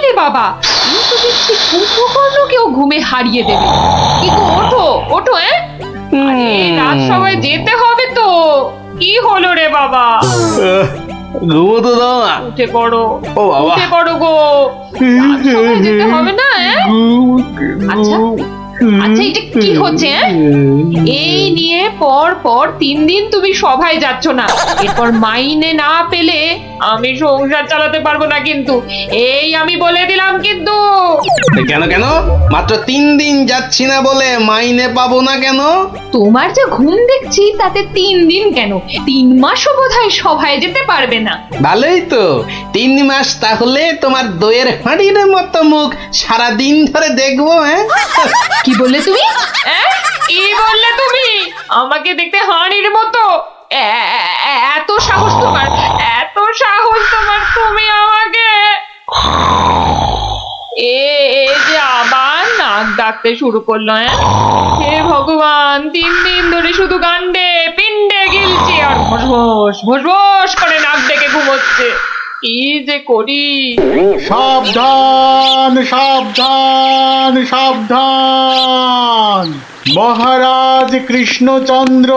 বুঝলি বাবা, কিন্তু দেখছি কুম্ভকর্ণকেও ঘুমে হারিয়ে দেবে। কিন্তু ওঠো ওঠো, আরে রাজসভায় যেতে হবে তো। কি হলো রে বাবা? ঘুমোতে দাও না। উঠে পড়ো, ও বাবা, উঠে পড়ো গো, রাজসভায় যেতে হবে না। আচ্ছা আচ্ছা, এটা কি হচ্ছে? এই নিয়ে পর পর 3 দিন তুমি সভায় যাচ্ছ না, এরপর মাইনে না পেলে আমি সংসার চালাতে পারবো না কিন্তু, এই আমি বলে দিলাম কিন্তু। কেন কেন? মাত্র 3 দিন যাচ্ছি না বলে মাইনে পাবো না কেন? তোমার যে ঘুম দেখছি তাতে 3 দিন কেন, 3 মাসও বোধহয় সভায় যেতে পারবে না। ভালোই তো, 3 মাস তাহলে তোমার দইয়ের হাঁড়ির মতো মুখ সারাদিন ধরে দেখবো। কি বললে তুমি? কি বললে তুমি? আমাকে দেখতে হাঁড়ির মতো? এত সাহস তোমার, এত সাহস তোমার, তুমি আমাকে এ যে আবার নাক ডাকতে শুরু করলো। হে ভগবান, 3 দিন ধরে শুধু গান্ডে পিণ্ডে গিলছে আর ভোস ভোস করে নাক ডেকে ঘুমোচ্ছে। কি যে করি! সাবধান সাবধান সাবধান, মহারাজ কৃষ্ণচন্দ্র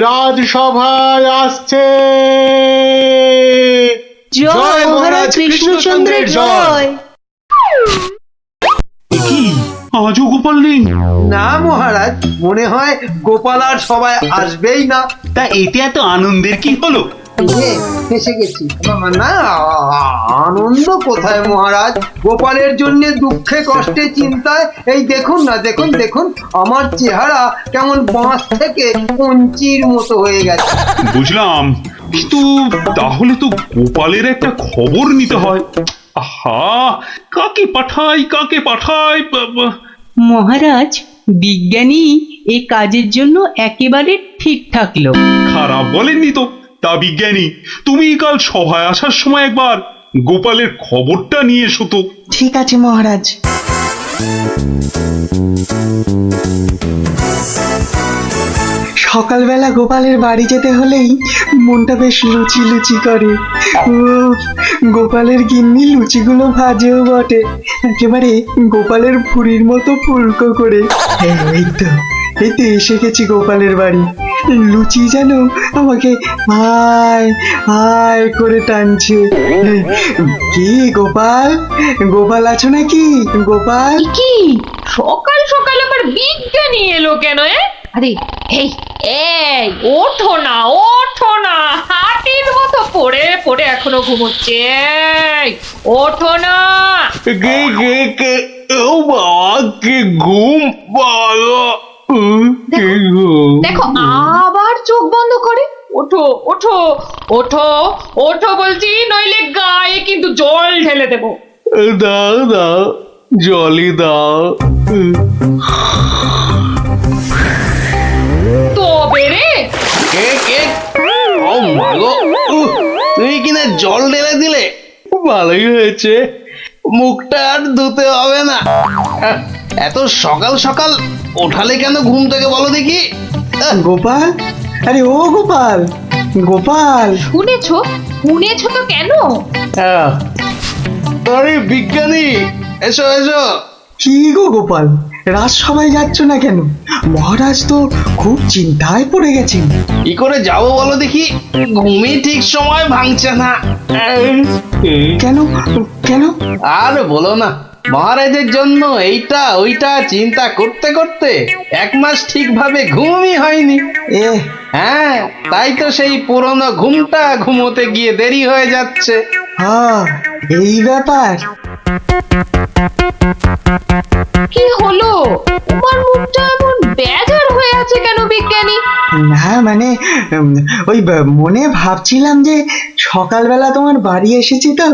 রাজসভায় আসছে। জয় মহারাজ কৃষ্ণচন্দ্রের জয়। কি আজও গোপাল নেই? না মহারাজ, মনে হয় গোপাল আর সবাই আসবেই না। তা এতে এত আনন্দের কি হলো? ফেসে গেছি না। আনন্দ কোথায় মহারাজ, গোপালের জন্য দুঃখে কষ্টে চিন্তায় এই দেখুন না, দেখুন দেখুন আমার চেহারা কেমন বাঁশ থেকে কঞ্চির মতো হয়ে গেছে। বুঝলাম, কিন্তু তাহলে তো গোপালের একটা খবর নিতে হয়। আহা, কাকে পাঠাই কাকে পাঠাই? মহারাজ, বিজ্ঞানী এ কাজের জন্য একেবারে ঠিকঠাক লোক। খারাপ বলেননি তো। তা বিজ্ঞানী, তুমি কাল সভায় আসার সময় একবার গোপালের খবরটা নিয়ে এসো তো। ঠিক আছে মহারাজ। সকালবেলা গোপালের বাড়ি যেতে হলেই মনটা বেশ লুচি লুচি করে। উফ, গোপালের গিন্নি লুচিগুলো ভাজেও বটে, একেবারে গোপালের ভুঁড়ির মতো ফুলকো করে। এই তো এসে গেছি গোপালের বাড়ি। লুচি যেন আমাকে আয় আয় করে টানছে। কি গোপাল, গোপাল আছো নাকি গোপাল? কি সকাল সকাল আবার বিজ্ঞানী এলো কেন? আরে এই এই ওঠো না, ওঠো না, হাতির মতো পড়ে পড়ে এখনো ঘুমোচ্ছে। ওঠো না। কে কে কে? ও বাবা, কি ঘুম পালো! কি ঘুম! দেখো আবার চোখ বন্ধ করে। ওঠো ওঠো ওঠো ওঠো বলছি, নইলে গায়ে কিন্তু জল ঢেলে দেবো। দাও দাও, জলই দাও। তবে রে, কে কে? ও মাগো, তুমি কিনা জল ঢেলে দিলে? ভালোই হয়েছে, মুখটা আর ধুতে হবে না। এত সকাল সকাল ওঠালে কেন ঘুম থেকে বলো দেখি? গোপাল, আরে ও গোপাল, গোপাল। শুনেছো শুনেছো তো কেন? আরে বিজ্ঞানী, এসো এসো। কি গো গোপাল, রাজসভায় যাচ্ছ না কেন? মহারাজ তো খুব চিন্তায় পড়ে গেছেন। কি করে যাবো বলো দেখি, ঘুমই ঠিক সময় ভাঙছে না। কেন কেন? আর বলো না, মহারাজের জন্য এইটা ওইটা চিন্তা করতে করতে 1 মাস ঠিকভাবে ঘুমই হয়নি। হ্যাঁ, তাই তো সেই পুরনো ঘুমটা ঘুমোতে গিয়ে দেরি হয়ে যাচ্ছে। হ্যাঁ, এই ব্যাপার। কি হলো, তোমার মুখটা এমন বেজার হয়ে আছে কেন বিজ্ঞানী? না মানে ওই মনে ভাবছিলাম যে সকালবেলা তোমার বাড়ি এসেছি তো,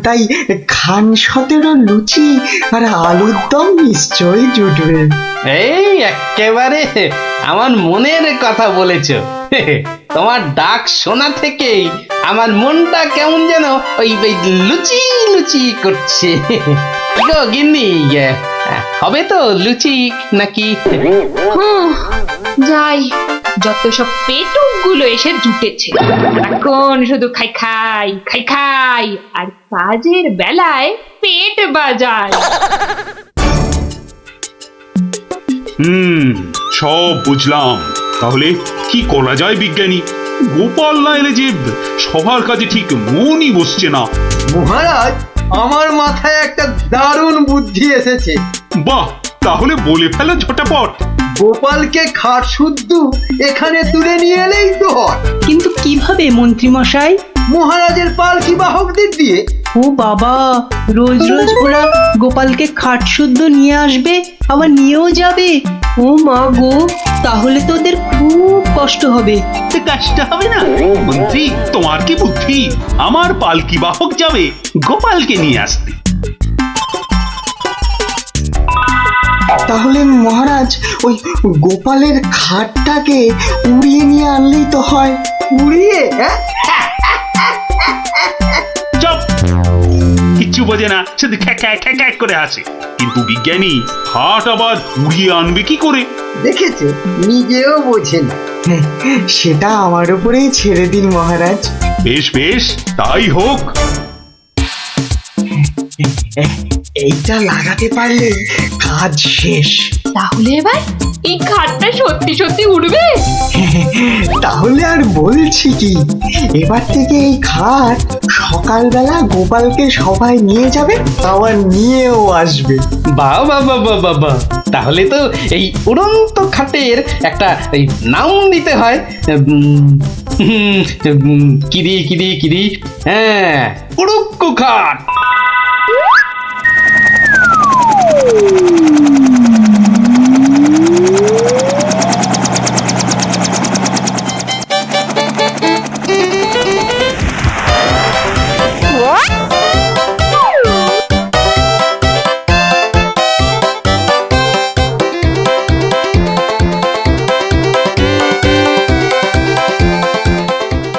তাই খান 17 লুচি আর আলুর দম নিশ্চয়ই জুটবে। এই একেবারে আমার মনের কথা বলেছো। তোমার ডাক শোনা থেকেই আমার মনটা কেমন যেন ওই লুচি লুচি করছে। গো গিন্নি, হবে তো লুচি নাকি? যাই, যত সব পেটুক গুলো এসে জুটেছে, এখন শুধু খাই খাই খাই খাই আর কাজের বেলায় পেট বাজায়। সব বুঝলাম। তাহলে কি করা যায় বিজ্ঞানী? গোপাল না এলে যে সবার কাজে ঠিক মনই বসছে না। মহারাজ, আমার মাথায় একটা দারুণ বুদ্ধি এসেছে। বাহ, তাহলে বলে ফেলো ঝটাপট। গোপালকে খাট শুদ্ধ এখানে তুলে নিয়ে এলেই তো হয়। কিন্তু কিভাবে মন্ত্রী মশাই? মহারাজের পালকি বাহকদের দিয়ে। ও বাবা, রোজ রোজ ওরা গোপালকে খাট শুদ্ধ নিয়ে আসবে, আবার নিয়েও যাবে। ও মা গো, তাহলে তো ওদের খুব কষ্ট হবে। কষ্ট হবে না মন্ত্রী, তোমার কি বুদ্ধি? আমার পালকি বাহক যাবে গোপালকে নিয়ে আসতে। তাহলে মহারাজ ওই গোপালের খাটটাকে উড়িয়ে নিয়ে আনলেই তো হয়। উড়িয়ে? হ্যাঁ, চুপ, কিচ্ছু বোঝে না, শুধু খ্যাক করে আসে। কিন্তু বিজ্ঞানী, হাট আবার উড়িয়ে আনবে কি করে? দেখেছে, নিজেও বোঝে না। সেটা আমার উপরেই ছেড়ে দিন মহারাজ। বেশ বেশ, তাই হোক। এইটা লাগাতে পারলে কাজ শেষ। তাহলে এবার এই খাটটা সত্যি সত্যি উঠবে? তাহলে আর বলছি কি, এবার থেকে এই খাট সকালবেলা গোপালকে সবাই নিয়ে যাবে, আবার নিয়েও আসবে। বাহ বাহ বাহ বাহ বাহ বাহ। তাহলে তো এই উড়ন্ত খাটের একটা এই নাম দিতে হয়। কিরি, হ্যাঁ, উড়ুক্কু খাট।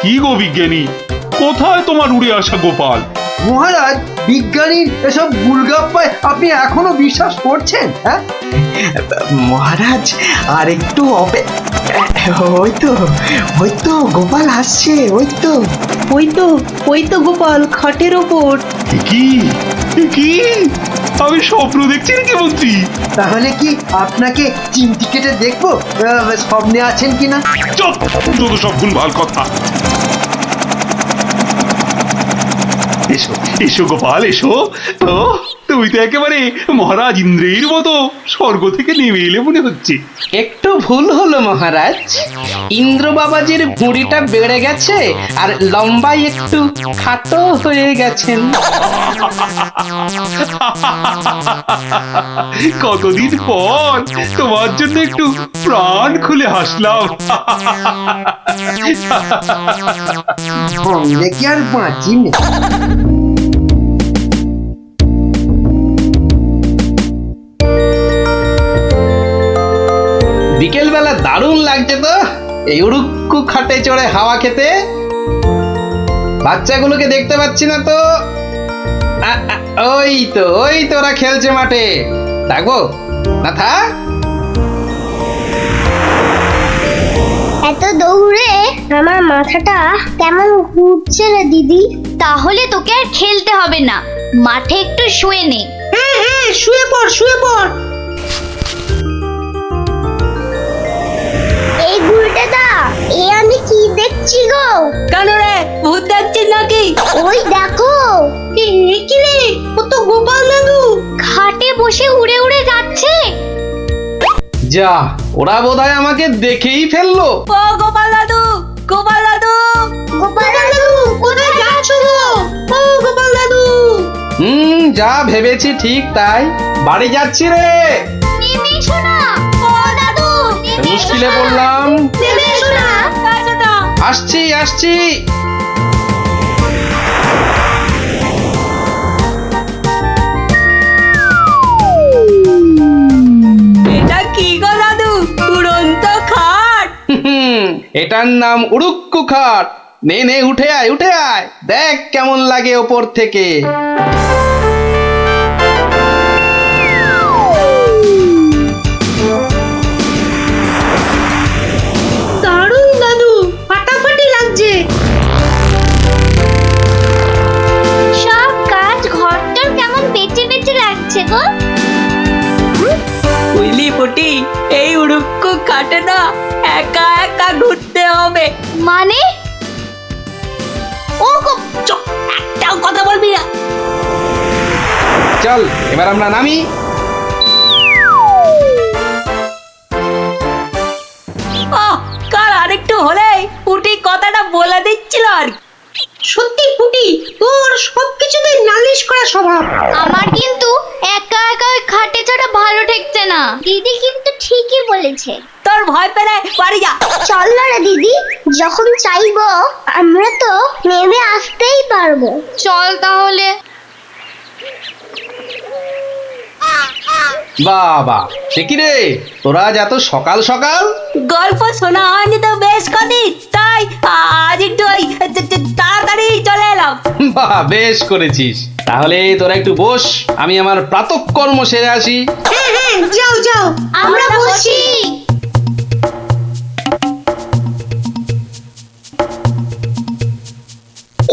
কি গো বিজ্ঞানী, কোথায় তোমার উড়ে আসা গোপাল? মহারাজ, বিজ্ঞানীর এসব গুলগাপ্পায় আপনি এখনো বিশ্বাস করছেন? হ্যাঁ, মহারাজ আর একটু ওই তো গোপাল আসছে। ওই তো গোপাল খাটের ওপর। কি কি আমি স্বপ্ন দেখছি নাকি মন্ত্রী? তাহলে কি আপনাকে চিমটি কেটে দেখবো স্বপ্নে আছেন কিনা? চুপ, যত সব ভুলভাল কথা। এসো এসো গোপাল, এসো। তো তুমি তো একেবারে মহারাজ ইন্দ্রের মতো স্বর্গ থেকে নেমে এলে মনে হচ্ছে। একটু ভুল হলো মহারাজ, ইন্দ্র বাবাজির ভুঁড়িটা বেড়ে গেছে আর লম্বাই একটু খাটো হয়ে গেছেন। কতদিন পর তোমার জন্য একটু প্রাণ খুলে হাসলাম। বললে কি আর বাঁচি না। বিকেলবেলা দারুণ লাগছে তো এই উড়ুক্কু খাটে চড়ে হাওয়া খেতে। বাচ্চাগুলোকে দেখতে পাচ্ছি না তো। ওই তো ওরা খেলছে মাঠে। থাকবো না, থাক। এত দৌড়ে আমার মাথাটা কেমন ঘুরছে রে দিদি। তাহলে তোকে আর খেলতে হবে না, মাঠে একটু শুয়ে নে। হ্যাঁ, শুয়ে পড়। এই গুলটাটা, এ আমি কি দেখছি গো? কেন রে, ভূত দেখছিস নাকি? ওই দেখো, কি রে, ও তো গোপাল দাদু। খাটে বসে উড়ে উড়ে যাচ্ছে। যা, ওরা বোধহয় আমাকে দেখেই ফেললো। ও গোপাল দাদু। গোপাল দাদু, কোথায় যাচ্ছ গো? ও গোপাল দাদু। যা ভেবেছি ঠিক তাই, বাড়ি যাচ্ছি রে। নেমে এসো না। ও দাদু, নেমে এসো মুশকিলে না। পড়লাম। নেমে এসো না। আসছি। এটা কি গো দাদু, উড়ন্ত খাট? এটার নাম উড়ুক্কু খাট। নে উঠে আয়, দেখ কেমন লাগে ওপর থেকে। লাগছে গো। বুঝলি পুটি, এই উড়ুক্কু কাটে না একা একা ঘুরতে হবে। মানে ও গো, একটাও কথা বলবি না। চল এবার আমরা নামি। কাল আরেকটু হলেই পুটি কথাটা বলে দিচ্ছিল আর কি। সত্যি পুটি, তোর সবকিছুতে নালিশ করা স্বভাব। আমার কিন্তু একা একা ওই খাটে চড়া ভালো ঠেকছে না। দিদি কিন্তু ঠিকই বলেছে। তোর ভয় পেলে বাড়ি যা। চল না রে দিদি, যখন চাইবো আমরা তো নেমে আসতেই পারবো। চল তাহলে। বাবা, সে কি রে, তোরা আজ এত সকাল সকাল? গল্প শোনা হয়নি তো বেশ কদিন, তাই আজ একটু ওই তাড়াতাড়ি চলে এলাম। বাহ, বেশ করেছিস। তাহলে তোরা একটু বস, আমি আমার প্রাতঃকর্ম সেরে আসি। হ্যাঁ, যাও যাও, আমরা বসি।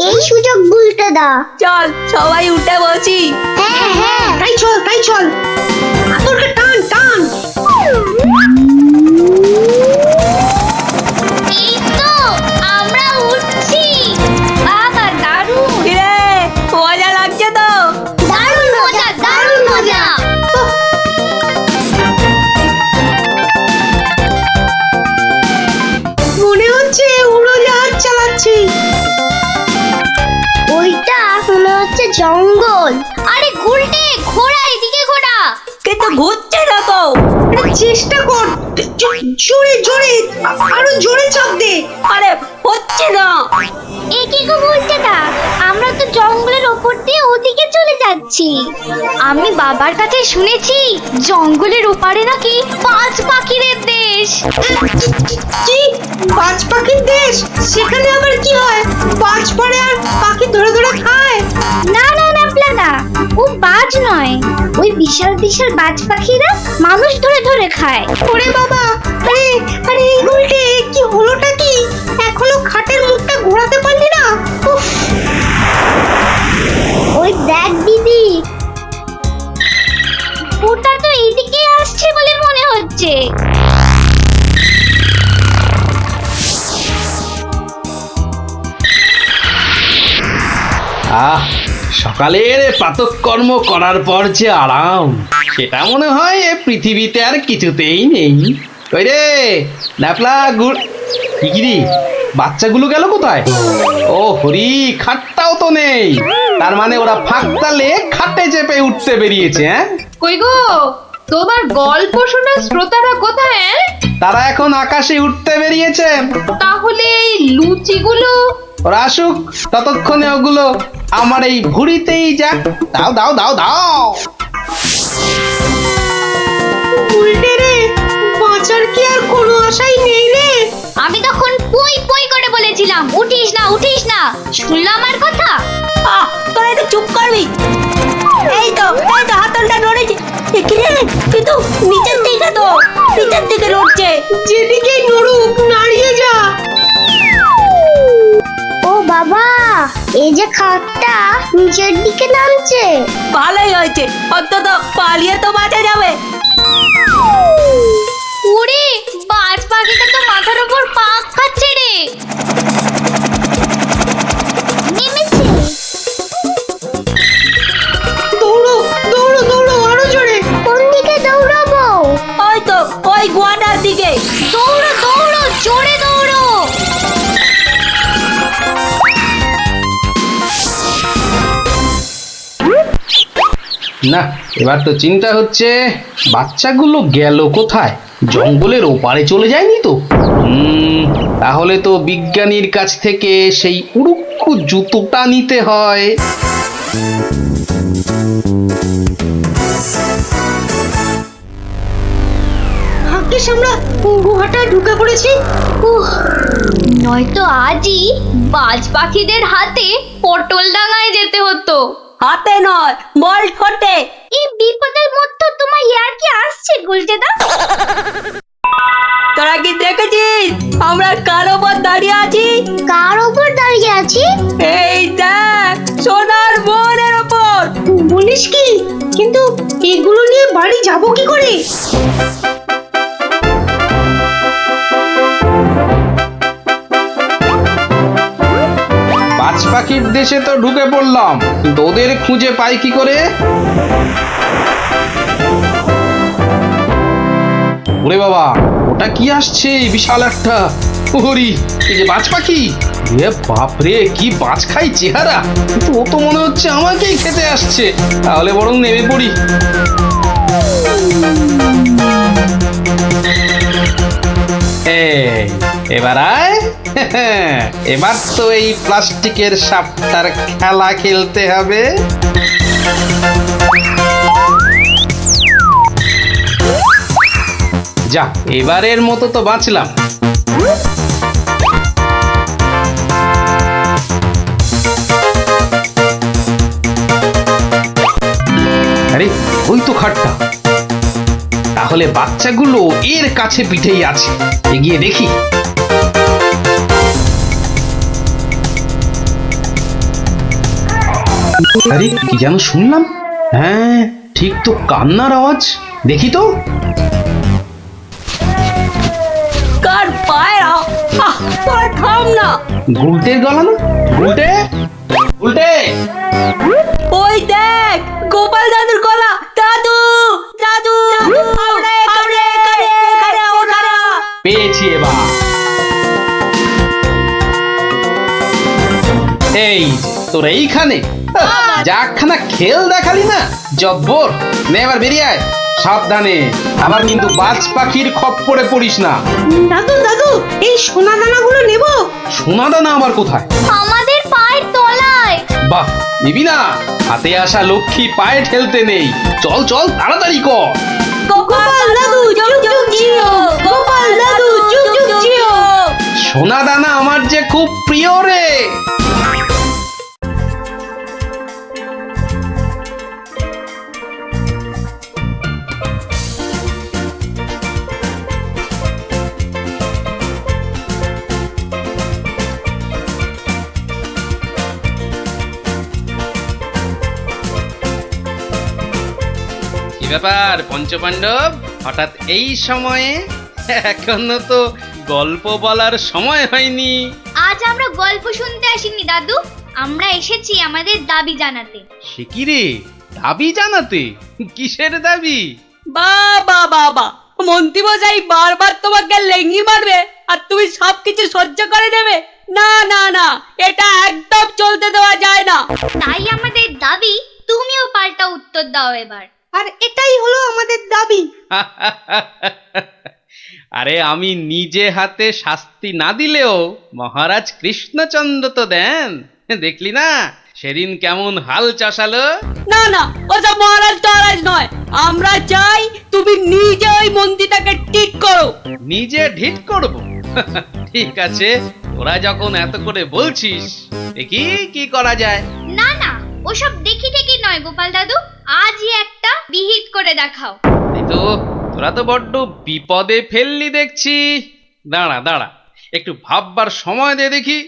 এই সুযোগ গুলতে দা। চল সবাই উঠে বসি। হ্যাঁ হ্যাঁ, তাই চল তোরকে টান টান। এই তো আমরা উঠছি। বাবা দারুণ কিরে, মজা লাগছে তো? দারুণ মজা, দারুণ মজা। মনে হচ্ছে উড়োজাহাজ চালাচ্ছি। ওইটা মনে হচ্ছে জঙ্গল। আরে গুলটে, ঘোড়া এদিকে ঘোড়া। কিন্তু ঘুরছে না তো। চেষ্টা কর, জোরে জোরে, আরো জোরে চাপ দে। আরে হচ্ছে না। এ কি গো গুলটে দা, আমরা তো জঙ্গলের ওপর দিয়ে ওদিকে চলে যাচ্ছি। আমি বাবার কাছে শুনেছি জঙ্গলের ওপারে নাকি পাঁচ পাখিদের দেশ। কি, পাঁচ পাখির দেশ? সেখানে আবার কি হয়? পাঁচ পরে আর পাখি ধরে ধরে খায়? না না না প্লাদা, ও বাজ নয়, ওই বিশাল বিশাল বাজ পাখিরা মানুষ ধরে ধরে খায়। ওরে বাবা, আরে আরে এই উল্টে কি হলোটা কি? এখনো খাটের মুখটা ঘোরাতে পারলি না? উফ, ওই দেখ দিদি, ওটা তো এইদিকে আসছে বলে মনে হচ্ছে। আহ, সকালের প্রাতঃকর্ম করার পর যে আরাম, সেটা মনে হয় এ পৃথিবীতে আর কিছুতেই নেই। ওই রে ন্যাপলা গুড়, কি বাচ্চাগুলো গেল কোথায়? ও হরি, খাটটাও তো নেই। তার মানে ওরা ফাঁক তালে খাটে চেপে উঠতে বেরিয়েছে। হ্যাঁ, কই গো, তোমার গল্প শোনার শ্রোতারা কোথায়? তারা এখন আকাশে উঠতে বেরিয়েছে। তাহলে এই লুচিগুলো? ওরা আসুক, ততক্ষণে ওগুলো আমার এই ভুঁড়িতেই যাক। দাও দাও দাও দাও। উল্টে রে, বাঁচার কি আর কোনো আশাই নেই রে? আমি তখন পই পই করে বলেছিলাম উঠিস না উঠিস না, শুনলাম আমার কথা? তোরা একটু চুপ করবি? এই তো হাতলটা নড়েছে। কিন্তু নিচের দিকে তো, নিচের দিকে নড়ছে। যেদিকেই নড়ুক, নাড়িয়ে যা। ও বাবা, এই যে খাটটা নিচের দিকে নামছে। ভালোই হয়েছে, অন্তত পালিয়ে তো বাঁচা যাবে। ওরে, বাজ পাখিটা তো মাথার উপর পাক খাচ্ছে রে। নেমেছে। দৌড়ো দৌড়ো দৌড়ো, আরো জোরে। কোন দিকে দৌড়াবো? ওই তো, ওই গোয়াটার দিকে। দৌড়ো দৌড়ো, জোরে দৌড়ো। না, এবার তো চিন্তা হচ্ছে বাচ্চাগুলো গেল কোথায়? জঙ্গলের ওপারে চলে যায়নি তো? তাহলে তো বিজ্ঞানীর কাছ থেকে সেই উড়ুক্কু জুতোটা নিতে হয়। ভাগ্যিস আমরা গুহাটা ঢুকে পড়েছি। নয়তো আজই বাজ পাখিদের হাতে পটল ডাঙায় যেতে হতো। হাতে নয়, বল ঠোঁটে। এই বিপদের মধ্যে তোমার ইয়ার কি আসছে গুলটেদা? তোরা কি দেখেছিস আমরা কার ওপর দাঁড়িয়ে আছি? কার ওপর দাঁড়িয়ে আছি? এই দেখ, সোনার বোনের ওপর। বলিস কি? কিন্তু এগুলো নিয়ে বাড়ি যাব কি করে? বাজ পাখির দেশে তো ঢুকে পড়লাম, কিন্তু ওদের খুঁজে পাই কি করে? ওরে বাবা, ওটা কি আসছে বিশাল একটা! ওরি, এই যে বাজ পাখি! এ বাপরে, কি বাজ খাই চেহারা! কিন্তু ও তো মনে হচ্ছে আমাকেই খেতে আসছে। তাহলে বরং নেমে পড়ি। এই, এবার আয়। এবার তো এই প্লাস্টিকের সাপটার খেলা খেলতে হবে। যা, এবারের মতো তো বাঁচলাম। আরে, ওই তো খাটটা। তাহলে বাচ্চাগুলো এর কাছে পিঠেই আছে। এগিয়ে দেখি। আরে, কি যেন শুনলাম? হ্যাঁ, ঠিক তো কান্নার আওয়াজ। দেখি তো। কার পায়রা? তোর থাম না। গুলটের গলা না? গুলটে, গুলটে! ওই দেখ, গোপাল দাদুর গলা। দাদু, দাদু, পেয়েছি এবার। এই যে, তোর এইখানে যাখানা খেল দেখালি না, জব্বর! নে এবার বেরিয়ে আয়, সাবধানে। আবার কিন্তু বাজ পাখির খপ্পরে পড়িস না। দাদু, দাদু, এই সোনা দানাগুলো নেব? সোনা দানা আবার কোথায়? আমাদের পায়ের তলায়। বাহ, নিবি না? হাতে আসা লক্ষ্মী পায়ে ঠেলতে নেই। চল চল, তাড়াতাড়ি কর। গোপাল দাদু, যুগ যুগ জিও। গোপাল দাদু, যুগ যুগ জিও। সোনা দানা আমার যে খুব প্রিয় রে। কি ব্যাপার পঞ্চপাণ্ডব, হঠাৎ এই সময়ে? এখনো তো গল্প বলার সময় হয়নি। আজ আমরা গল্প শুনতে আসিনি দাদু, আমরা এসেছি আমাদের দাবি জানাতে। সে কি রে, দাবি জানাতে? কিসের দাবি? বাবা বাবা, মন্ত্রী মশাই বারবার তোমাকে লেঙ্গি মারবে আর তুমি সবকিছু সহ্য করে নেবে? না না না, এটা একদম চলতে দেওয়া যায় না। তাই আমাদের দাবি তুমিও পাল্টা উত্তর দাও এবার। আর এটাই হলো আমাদের দাবি। আরে, আমি নিজে হাতে শাস্তি না দিলেও মহারাজ কৃষ্ণচন্দ্র তো দেন। দেখলি না সেদিন কেমন হাল চাষালো? না না, ওসব মহারাজ টহারাজ নয়, আমরা চাই তুমি নিজে ওই মন্ত্রীটাকে ঠিক করো। নিজে ঢিট করব? ঠিক আছে, তোরা যখন এত করে বলছিস, দেখি কি করা যায়। না না, ওসব দেখি টেকি নয় গোপাল দাদু, আজই একটা বিহিত করে দেখাও। এই তো, তোরা তো বড্ড বিপদে ফেললি দেখছি। দাঁড়া দাঁড়া, একটু ভাববার সময় দে দেখি।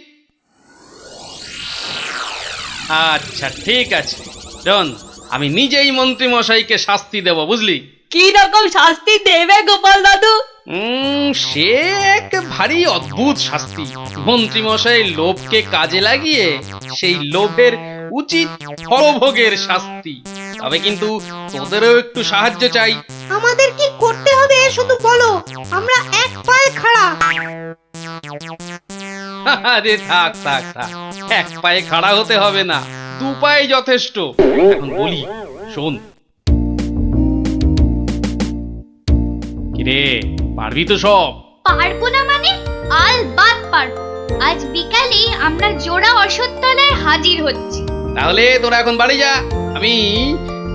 আচ্ছা ঠিক আছে, শোন, আমি নিজেই মন্ত্রী মশাইকে শাস্তি দেব, বুঝলি? কি রকম শাস্তি দেবে গোপাল দাদু? সে এক ভারী অদ্ভুত শাস্তি। মন্ত্রী মশাই লোভকে কাজে লাগিয়ে সেই লোভের উচিত ফলভোগের শাস্তি। তবে কিন্তু তোদেরও একটু সাহায্য চাই। আমাদের কি করতে হবে শুধু বলো, আমরা এক পায়ে খাড়া। আরে থাক থাক থাক, এক পায়ে খাড়া হতে হবে না, দু পায়ে যথেষ্ট। এখন বলি, শোন। কিরে, পারবি তো সব? পারবো না মানে? আলবাত পারবো। আজ বিকালে আমরা জোড়া অশ্বত্থতলায় হাজির হচ্ছি। তাহলে তোরা এখন বাড়ি যা,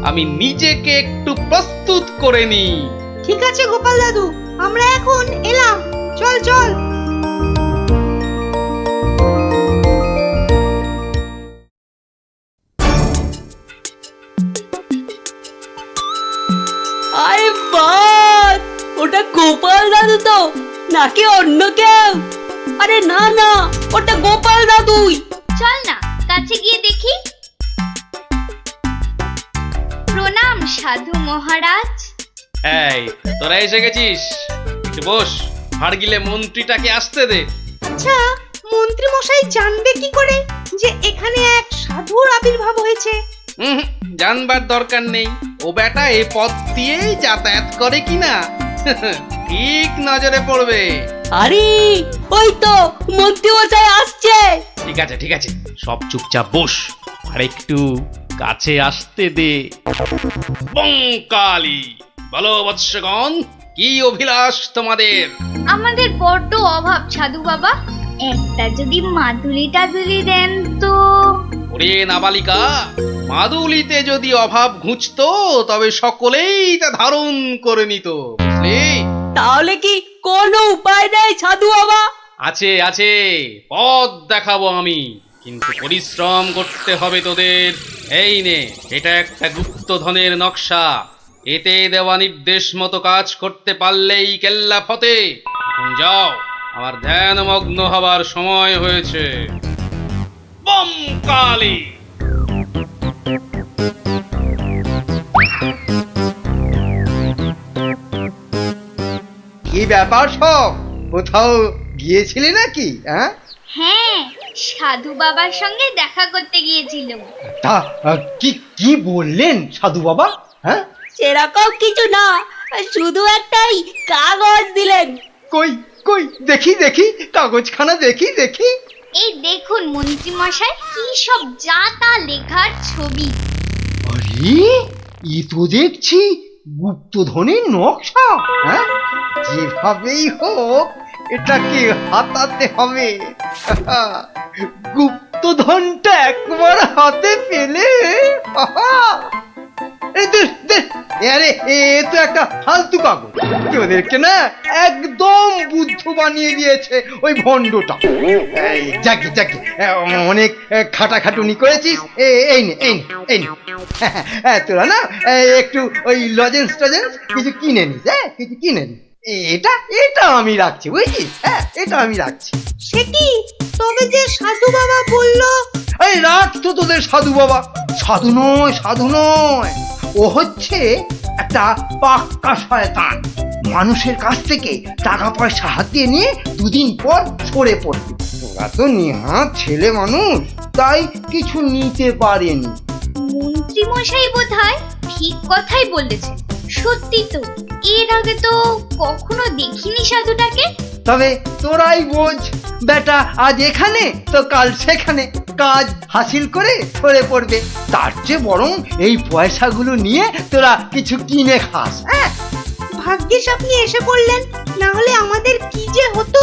আমি নিজেকে একটু প্রস্তুত করে নি। ঠিক আছে গোপাল দাদু, আমরা এখন এলাম। চল চল। আরে বাস, ওটা গোপাল দাদু তো নাকি অন্য কেউ? আরে না না, ওটা গোপাল দাদুই। চল না কাছে গিয়ে দেখি। প্রণাম সাধু মহারাজ। এই তোরা এসে গেছিস, একটু বস। হাড় গিলে মন্ত্রীটাকে আসতে দে। আচ্ছা, মন্ত্রী মশাই জানবে কি করে যে এখানে এক সাধুর আবির্ভাব হয়েছে? জানবার দরকার নেই, ও বেটা এ পথ দিয়েই যাতায়াত করে কিনা ঠিক নজরে পড়বে। আরে ওই তো মন্ত্রী মশাই আসছে। ঠিক আছে ঠিক আছে, সব চুপচাপ বস আর একটু কাছে আসতে দে। বঙ্কালি, বলো বৎসগণ, কি অভিলাষ তোমাদের? আমাদের বড্ড অভাব সাধু বাবা, একটা যদি মাদুলি টাদুলি দেন তো। ওরে নাবালিকা, মাদুলিতে যদি অভাব ঘুচতো তবে সকলেই তা ধারণ করে নিত, বুঝলি? তাহলে কি কোনো উপায় নেই সাধু বাবা? আছে আছে, পথ দেখাবো আমি, কিন্তু পরিশ্রম করতে হবে তোদের। এই নে, এটা একটা গুপ্তধনের নকশা, এতে দেওয়া নির্দেশ মতো কাজ করতে পারলেই কেল্লা ফতে। এখন যাও, আমার ধ্যানমগ্ন হবার সময় হয়েছে। বম কালী। কি ব্যাপার সব, কোথাও গিয়েছিলি নাকি? হ্যাঁ, হ্যাঁ, সাধু বাবার সঙ্গে দেখা করতে গিয়েছিল। তা কি কি বললেন সাধু বাবা? হ্যাঁ, সেরকম কিছু না, শুধু একটাই কাগজ দিলেন। কই কই দেখি দেখি, কাগজখানা দেখি দেখি। এই দেখুন মন্ত্রী মশাই, কি সব যা তা লেখার ছবি। আরে, এ তো দেখছি গুপ্তধনের নকশা। হ্যাঁ, যেভাবেই হোক এটাকে হাতাতে হবে। গুপ্তধনটা একবার হাতে পেলে, আরে এ তো একটা ফালতু কাগজ। কি ওদেরকে না একদম বুদ্ধ বানিয়ে দিয়েছে ওই ভণ্ডটা। যাকে যাকে, অনেক খাটাখাটুনি করেছিস। এই নে এই নে এই নে, তোরা না একটু ওই লজেন্স টজেন্স কিছু কিনে নিস। হ্যাঁ, কিছু কিনে নিস। এটা এটা আমি রাখছি, বুঝছিস? হ্যাঁ, এটা আমি রাখছি। সে কি, তবে যে সাধু বাবা বললো। এই রাখ তো তোদের সাধু বাবা। সাধু নয়, সাধু নয়, ও হচ্ছে একটা পাক্কা শয়তান। মানুষের কাছ থেকে টাকা পয়সা হাতিয়ে নিয়ে দুদিন পর সরে পড়বে। তোরা তো নিহাত ছেলে মানুষ, তাই কিছু নিতে পারেনি। মন্ত্রী মশাই বোধহয় ঠিক কথাই বলেছেন। সত্যি তো, এর আগে তো কখনো দেখিনি সাধুটাকে। তবে তোরাই বোঝ, বেটা আজ এখানে তো কাল সেখানে কাজ হাসিল করে সরে পড়বে। তার চেয়ে বরং এই পয়সাগুলো নিয়ে তোরা কিছু কিনে খাস। হ্যাঁ, ভাগ্যিস আপনি এসে পড়লেন, না হলে আমাদের কি যে হতো।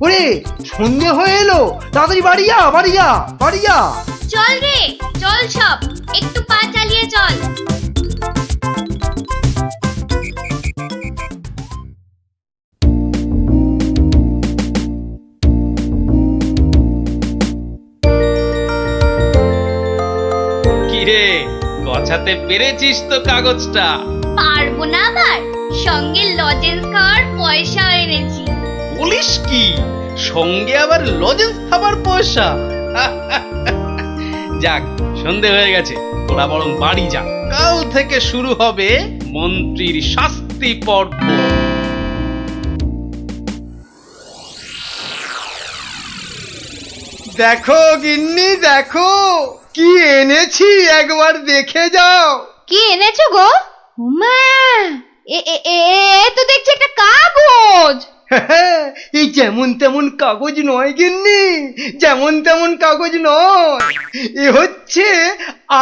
ওরে, সন্ধে হয়ে এলো, তাড়াতাড়ি বাড়ি যা বাড়ি যা বাড়ি যা। চল রে চল, সব একটু পা চালিয়ে চল। কিরে, গছাতে পেরেছিস তো কাগজটা? পারবো না আবার, সঙ্গে লজেন্স খাওয়ার পয়সা এনেছি। বলিস কি, সঙ্গে আবার লজেন্স খাবার পয়সা? যাক, সন্ধে হয়ে গেছে, তোরা বরং বাড়ি যা। কাল থেকে শুরু হবে মন্ত্রীর শাস্তি পর্ব। দেখো গিন্নি, দেখো কি এনেছি, একবার দেখে যাও। কি এনেছো গো? মা, এ এ এ এ তো দেখছি একটা কাগজ। এই যেমন তেমন কাগজ নয় গিন্নি, যেমন তেমন কাগজ নয়। এ হচ্ছে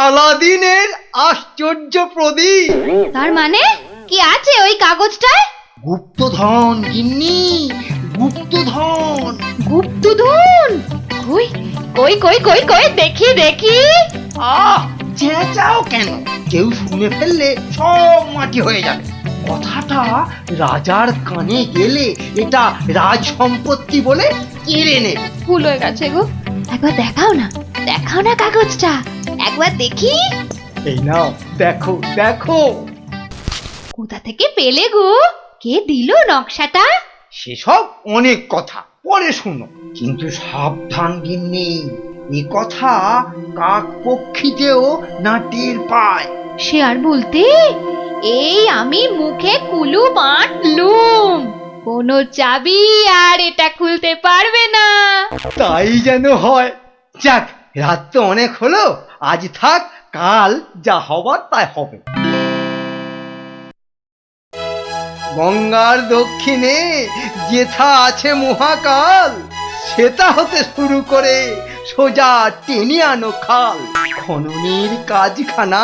আলাদিনের আশ্চর্য প্রদীপ। তার মানে কি আছে ওই কাগজটায়? গুপ্তধন গিন্নি, গুপ্তধন। গুপ্তধন? কই কই কই কই কই, দেখি দেখি। চেঁচাও কেন? কেউ শুনে ফেললে সব মাটি হয়ে যাবে। কথাটা রাজার কানে গেলে এটা রাজ সম্পত্তি বলে কেড়ে নেবে। ভুল হয়ে গেছে গো, একবার দেখাও না, দেখাও না কাগজটা, একবার দেখি। এই নাও, দেখো দেখো। কোথা থেকে পেলে গো? কে দিল নকশাটা? সেসব অনেক কথা পরে শুনো, কিন্তু সাবধান গিন্নি, এ কথা কাক পক্ষীতেও না টের পায়। সে আর বলতে, এই আমি মুখে কুলু বাঁধলুম, কোনো চাবি আর এটা খুলতে পারবে না। তাই যেন হয়। যাক, রাত তো অনেক হলো, আজ থাক, কাল যা হবার তাই হবে। গঙ্গার দক্ষিণে যেথা আছে মহাকাল, সেটা হতে শুরু করে সোজা টেনে আনো খাল। খননের কাজখানা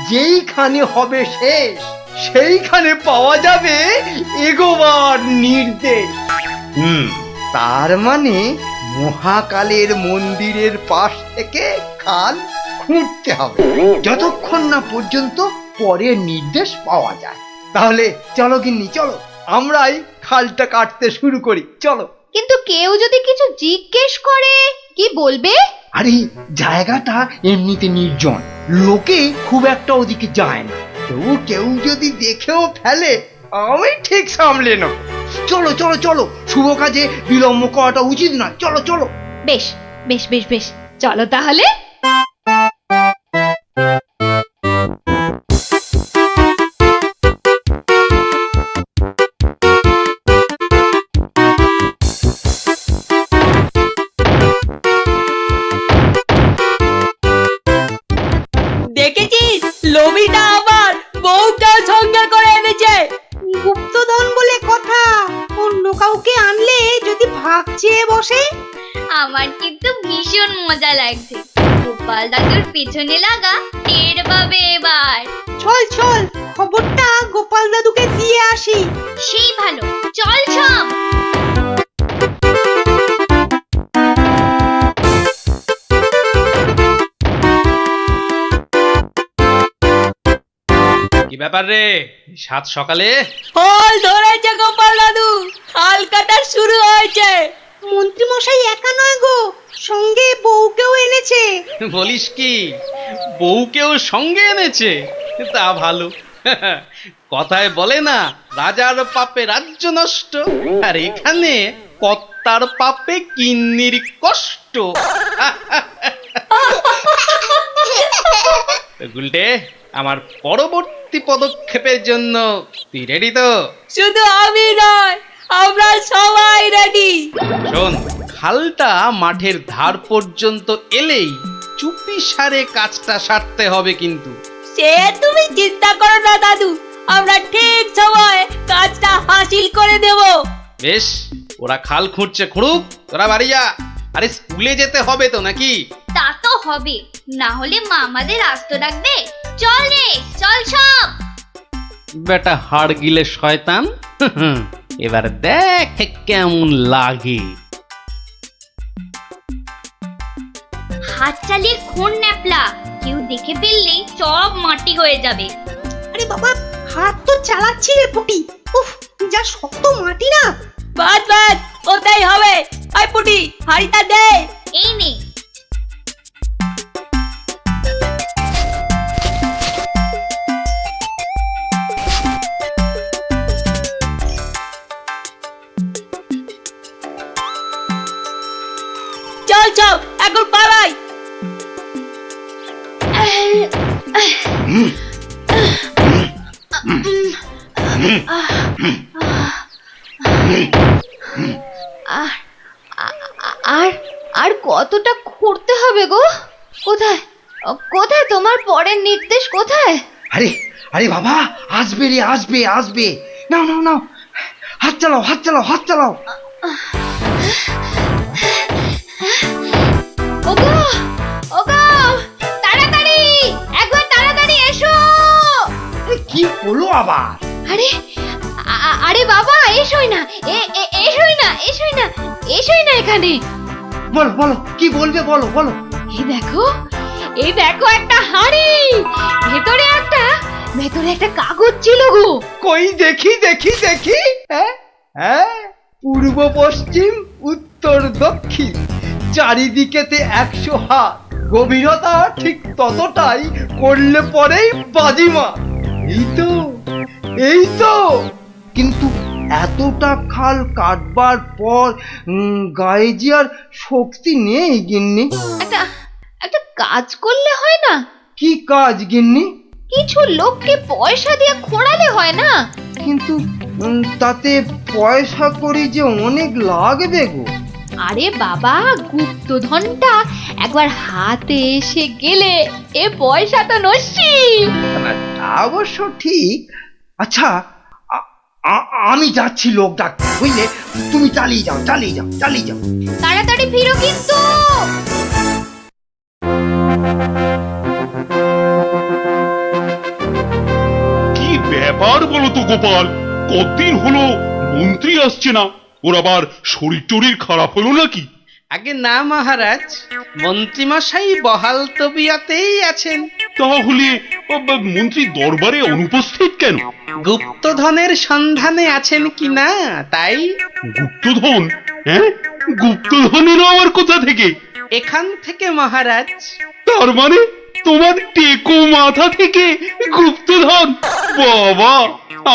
যেইখানে হবে শেষ, সেইখানে পাওয়া যাবে এগোবার নির্দেশ। তার মানে মহাকালের মন্দিরের পাশ থেকে খাল খুঁড়তে হবে, যতক্ষণ না পর্যন্ত পরের নির্দেশ পাওয়া যায়। তাহলে চলো গিন্নি, চলো, আমরাই খালটা কাটতে শুরু করি, চলো। কিন্তু কেউ যদি কিছু জিজ্ঞেস করে, কি বলবে? আরে জায়গাটা এমনিতে নির্জন, লোকে খুব একটা ওদিকে যায় না, তবু কেউ যদি দেখেও ফেলে আমি ঠিক সামলে নেব। চলো চলো চলো, শুভ কাজে বিলম্ব করাটা উচিত নয়, চলো চলো। বেশ বেশ বেশ বেশ, চলো তাহলে। দেখেছিস, লোভিটা আবার বউটাও সঙ্গে করে এনেছে। গুপ্তধন বলে কথা, অন্য কাউকে আনলে যদি ভাগ চেয়ে বসে। আমার কিন্তু ভীষণ মজা লাগছে। গোপাল দাদুর পেছনে লাগা টের পাবে এবার। চল চল, খবরটা গোপাল দাদুকে দিয়ে আসি। সেই ভালো, চল সব। কি ব্যাপার রে, সাত সকালে? ফল ধরেছে গোপাল দাদু, খাল কাটা শুরু হয়েছে। মন্ত্রী মশাই একা নয় গো, সঙ্গে বউকেও এনেছে। বলিস কি, বউকেও সঙ্গে এনেছে? তা ভালো। কথায় বলে না, রাজার পাপে রাজ্য নষ্ট, আর এখানে কর্তার পাপে কিন্নির কষ্ট। গুলটে, আমার পরবর্তী পদক্ষেপের জন্য তুই রেডি তো? শুধু আমি নয়, আমরা সবাই রেডি। শোন, খালটা মাঠের ধার পর্যন্ত এলেই চুপি সারে কাজটা সারতে হবে কিন্তু। সে তুমি চিন্তা করো না দাদু, আমরা ঠিক সময় কাজটা হাসিল করে দেব। বেশ, ওরা খাল খুঁড়ছে খুঁড়ুক, তোরা বাড়ি যা। আরে স্কুলে যেতে হবে তো নাকি? তা তো হবে, না হলে মা আমাদের আস্ত রাখবে। চল রে, চল সব। বেটা হাড় গিলে শয়তান, এবার দেখ কেমন লাগে। হাত চালিয়ে খুন ন্যাপলা, কেউ দেখে ফেললেই সব মাটি হয়ে যাবে। আরে বাবা, হাত তো চালাচ্ছি রে পুটি। উফ, যা শক্ত মাটি না। বাদ বাদ, ওটাই হবে। আই পুটি, হাড়িটা দে। এই নে। চল চল, এখন পালাই। আর আর কতটা খুঁড়তে হবে গো? কোথায় কোথায় তোমার পরের নির্দেশ কোথায়? আরে আরে বাবা, আসবে রে, আসবে আসবে। নাও নাও নাও, হাত চালাও হাত চালাও হাত চালাও। ওগো ওগো, তাড়াতাড়ি, একবার তাড়াতাড়ি এসো। কি হলো আবার? আরে আরে বাবা, এসোই না, এসোই না, এসোই না, এসোই না এখানে। বলো বলো, কি বলবে বলো বলো। এই দেখো একটা হাঁড়ি, ভেতরে একটা কাগজ ছিল গো। কই দেখি দেখি দেখি। হ্যাঁ হ্যাঁ, পূর্ব পশ্চিম উত্তর দক্ষিণ চারিদিকেতে 100 হাত, গভীরতা ঠিক ততটাই, করলে পরেই বাজিমা। এই তো। কিন্তু এতটা খাল কাটবার পর গায়ে যে আর শক্তি নেই গিন্নি। একটা কাজ করলে হয় না? কি কাজ গিন্নি? কিছু লোককে পয়সা দিয়ে খোঁড়ালে হয় না? কিন্তু তাতে পয়সা করি যে অনেক লাগবে গো। আরে বাবা, গুপ্তধনটা একবার হাতে এসে গেলে এ পয়সা তো নস্যি। তা অবশ্য ঠিক। আচ্ছা, আমি যাচ্ছি লোক ডাকতে, বুঝলে? তুমি চালিয়ে যাও, চালিয়ে যাও, চালিয়ে যাও। তাড়াতাড়ি ফিরো কিন্তু। কি ব্যাপার বলো তো গোপাল, কতদিন হলো মন্ত্রী আসছে না? ওর আবার শরীর টরীর খারাপ হলো নাকি? আগে না মহারাজ, মন্ত্রীমশাই বহাল তবিয়তেই আছেন। তাহলে মন্ত্রী দরবারে অনুপস্থিত কেন? গুপ্তধনের সন্ধানে আছেন কিনা তাই। গুপ্তধন? হ্যাঁ, গুপ্তধনেরও আবার কোথা থেকে? এখান থেকে মহারাজ। তার মানে তোমার টেকো মাথা থেকে গুপ্তধন? বাবা,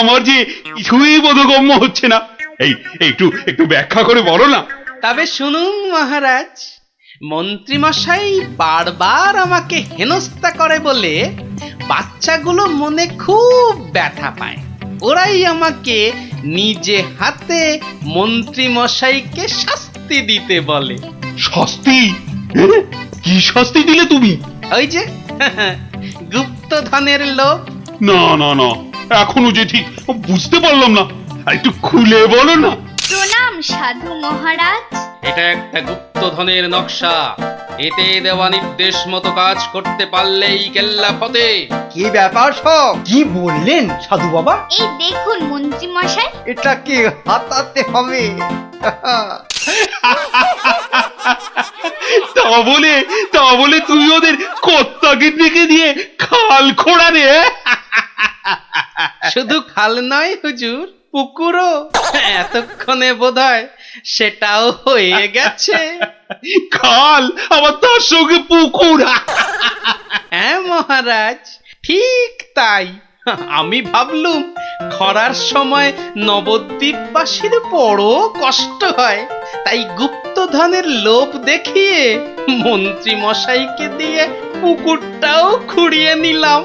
আমার যে কিছুই বোধগম্য হচ্ছে না। এই একটু একটু ব্যাখ্যা করে বলো না। তবে শুনুন মহারাজ, মন্ত্রীমশাই বারবার আমাকে হেনস্থা করে বলে বাচ্চাগুলো মনে খুব ব্যথা পায়। ওরাই আমাকে নিজে হাতে মন্ত্রীমশাইকে শাস্তি দিতে বলে। শাস্তি? হ্যাঁ? কি শাস্তি দিলে তুমি? ওই যে গুপ্তধনের লোভ। না না না, এখনো যে ঠিক বুঝতে পারলাম না, একটু খুলে বলো না। প্রণাম সাধু মহারাজ। এটা একটা গুপ্তধনের নকশা। এতে দেওয়া নির্দেশ মতো কাজ করতে পারলেই কেল্লা ফতে। কি ব্যাপার সব? কি বললেন সাধু বাবা? এই দেখুন মন্ত্রী মশাই। এটাকে হাতাতে হবে। তা বলে তুই ওদের কর্তাকে ডেকে দিয়ে খাল খোঁড়ারে? শুধু খাল নয় হুজুর, পুকুরও। এতক্ষণে বোধহয় সেটাও হয়ে গেছে। খাল আবার তার সঙ্গে পুকুর? হ্যাঁ মহারাজ, ঠিক তাই। আমি ভাবলুম খরার সময় নবদ্বীপবাসীর বড় কষ্ট হয়, তাই গুপ্তধনের লোভ দেখিয়ে মন্ত্রী মশাইকে দিয়ে পুকুরটাও খুঁড়িয়ে নিলাম।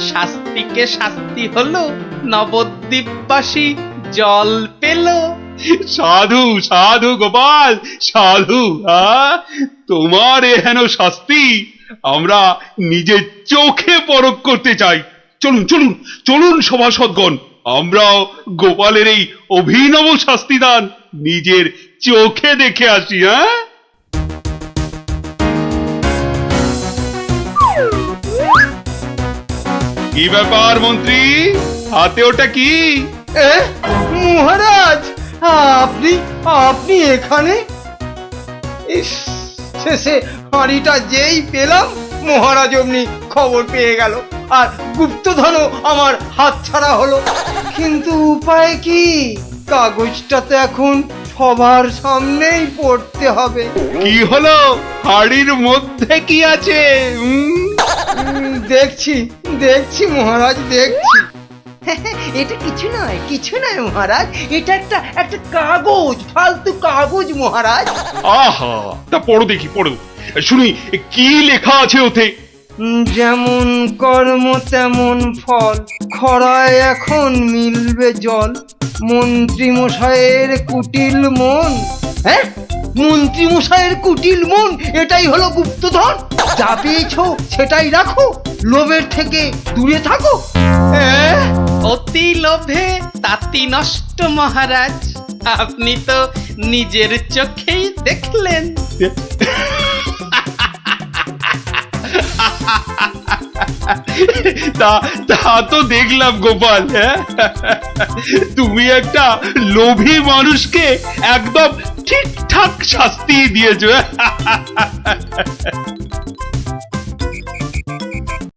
শাস্তিকে শাস্তি হলো, নবদ্বীপবাসী জল পেল। সাধু সাধু গোপাল, সাধু। তোমার এহেন শাস্তি আমরা নিজের চোখে পরখ করতে চাই। চলুন চলুন চলুন সভাসদগণ, আমরাও গোপালের এই অভিনব শাস্তিদান নিজের চোখে দেখে আসি। হ্যাঁ, কি ব্যাপার মন্ত্রী, হাতে ওটা কি? মহারাজ, আপনি আপনি এখানে? ইস, শেষে হাঁড়িটা যেই পেলাম মহারাজ অমনি খবর পেয়ে গেল, আর গুপ্তধনও আমার হাতছাড়া হলো। কিন্তু উপায় কি? কাগজটা তো এখন সবার সামনেই পড়তে হবে। কি হলো, হাড়ির মধ্যে কি আছে? দেখছি দেখছি মহারাজ, দেখছি। এটা কিছু নয়, কিছু নয় মহারাজ, এটা একটা একটা কাগজ, ফালতু কাগজ মহারাজ। আহা, তা পড়ো দেখি, পড়ো শুনি কি লেখা আছে ওতে। যেমন কর্ম তেমন ফল, খরায় এখন মিলবে জল, মন্ত্রী মশাইয়ের কুটিল মন। হ্যাঁ, মন্ত্রী মশাইয়ের কুটিল মন, এটাই হলো গুপ্তধন। যা পেয়েছো সেটাই রাখো, লোভের থেকে দূরে থাকো। হ্যাঁ, অতি লোভে তাতি নষ্ট মহারাজ। আপনি তো নিজের চোখেই দেখলেন। তা তো দেখলাম গোপাল। হ্যাঁ, তুমি একটা লোভী মানুষকে একদম ঠিকঠাক শাস্তি দিয়েছো।